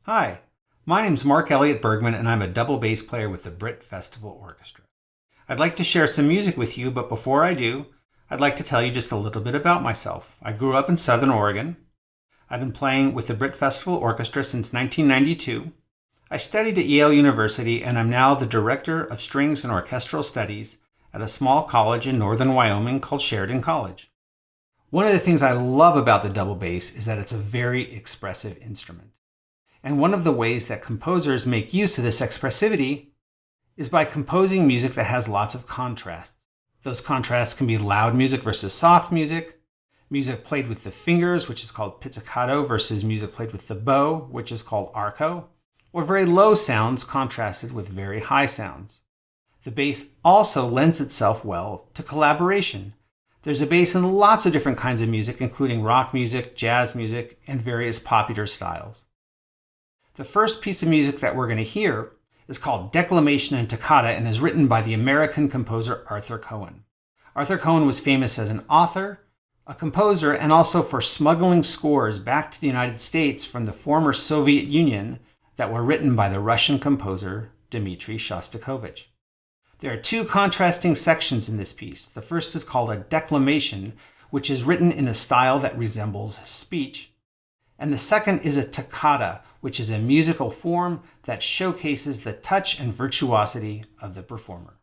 Hi, my name's Mark Elliott Bergman and I'm a double bass player with the Britt Festival Orchestra. I'd like to share some music with you, but before I do, I'd like to tell you just a little bit about myself. I grew up in Southern Oregon. I've been playing with the Britt Festival Orchestra since 1992. I studied at Yale University and I'm now the Director of Strings and Orchestral Studies at a small college in northern Wyoming called Sheridan College. One of the things I love about the double bass is that it's a very expressive instrument. And one of the ways that composers make use of this expressivity is by composing music that has lots of contrasts. Those contrasts can be loud music versus soft music, music played with the fingers, which is called pizzicato, versus music played with the bow, which is called arco, or very low sounds contrasted with very high sounds. The bass also lends itself well to collaboration. There's a bass in lots of different kinds of music, including rock music, jazz music, and various popular styles. The first piece of music that we're going to hear is called Declamation and Toccata and is written by the American composer Arthur Cohen. Arthur Cohen was famous as an author, a composer, and also for smuggling scores back to the United States from the former Soviet Union that were written by the Russian composer Dmitri Shostakovich. There are two contrasting sections in this piece. The first is called a declamation, which is written in a style that resembles speech. And the second is a toccata, which is a musical form that showcases the touch and virtuosity of the performer.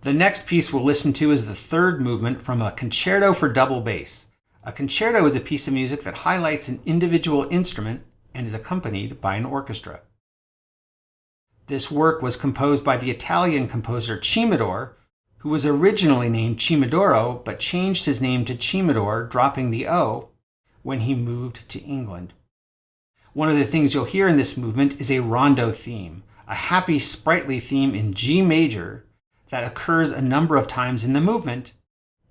The next piece we'll listen to is the third movement from a concerto for double bass. A concerto is a piece of music that highlights an individual instrument and is accompanied by an orchestra. This work was composed by the Italian composer Cimador, who was originally named Cimodoro but changed his name to Cimador, dropping the O, when he moved to England. One of the things you'll hear in this movement is a rondo theme, a happy, sprightly theme in G major that occurs a number of times in the movement,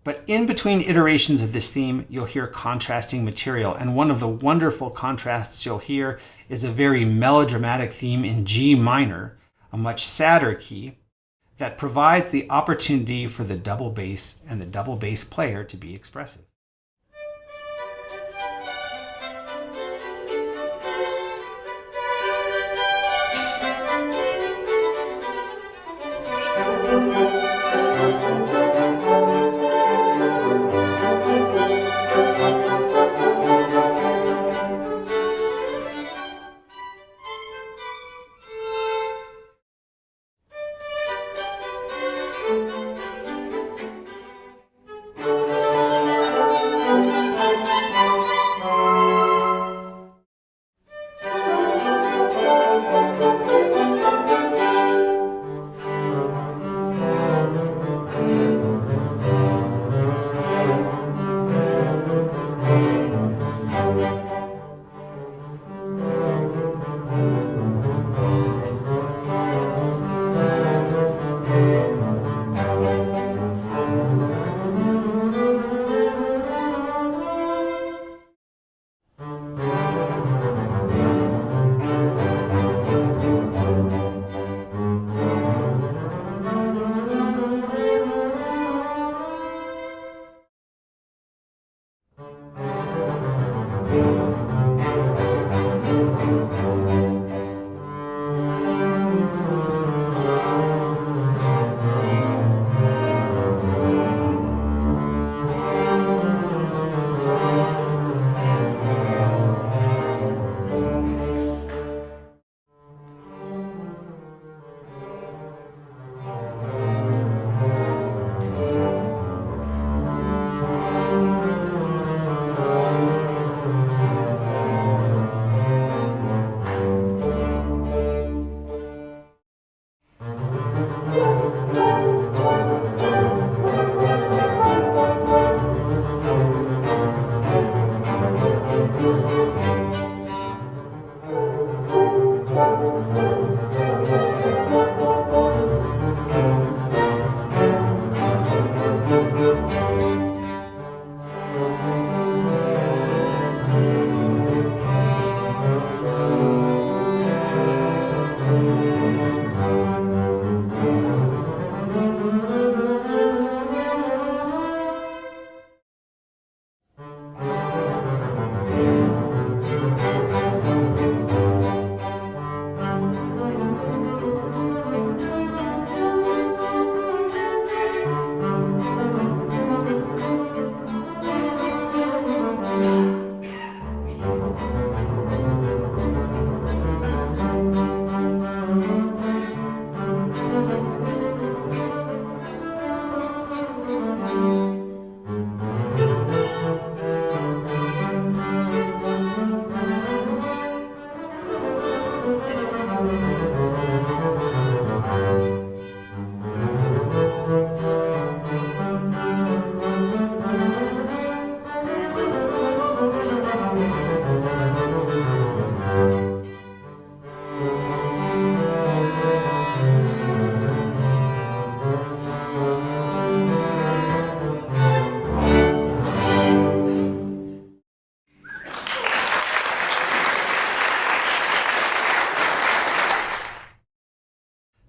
but in between iterations of this theme, you'll hear contrasting material, and one of the wonderful contrasts you'll hear is a very melodramatic theme in G minor, a much sadder key, that provides the opportunity for the double bass and the double bass player to be expressive.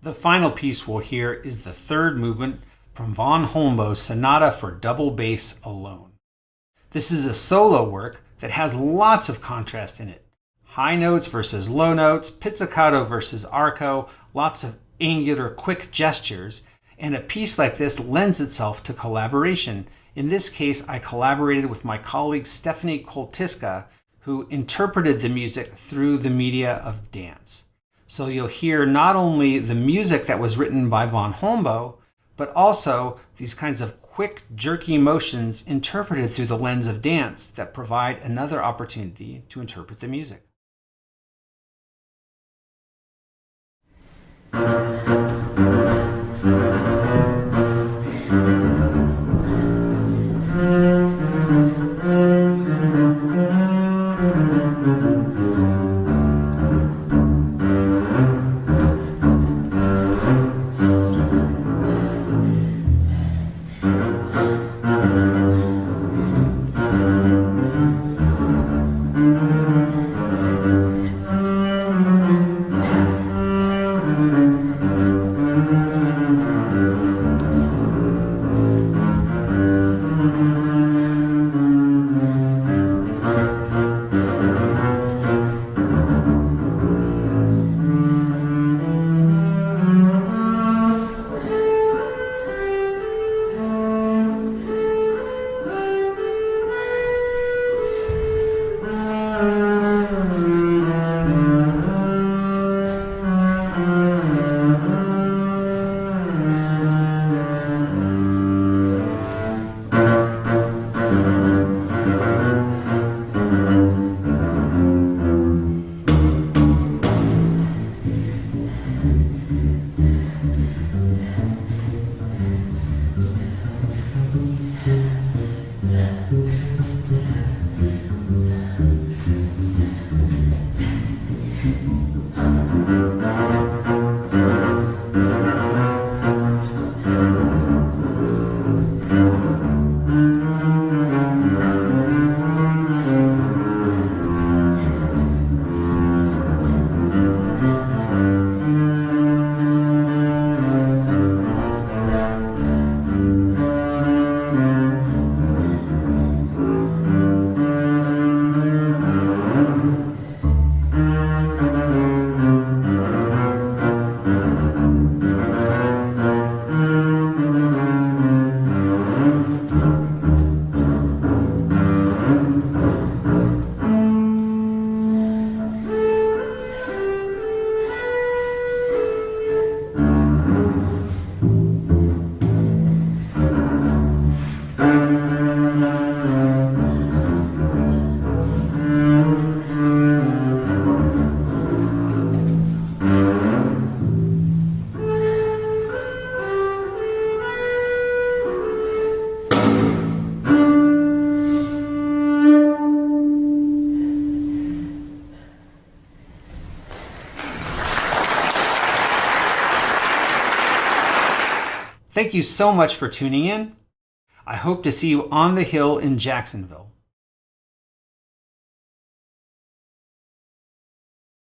The final piece we'll hear is the third movement from von Holmboe's Sonata for Double Bass Alone. This is a solo work that has lots of contrast in it. High notes versus low notes, pizzicato versus arco, lots of angular quick gestures, and a piece like this lends itself to collaboration. In this case, I collaborated with my colleague Stephanie Koltiska, who interpreted the music through the media of dance. So you'll hear not only the music that was written by von Holmboe, but also these kinds of quick, jerky motions interpreted through the lens of dance that provide another opportunity to interpret the music. Thank you so much for tuning in. I hope to see you on the Hill in Jacksonville.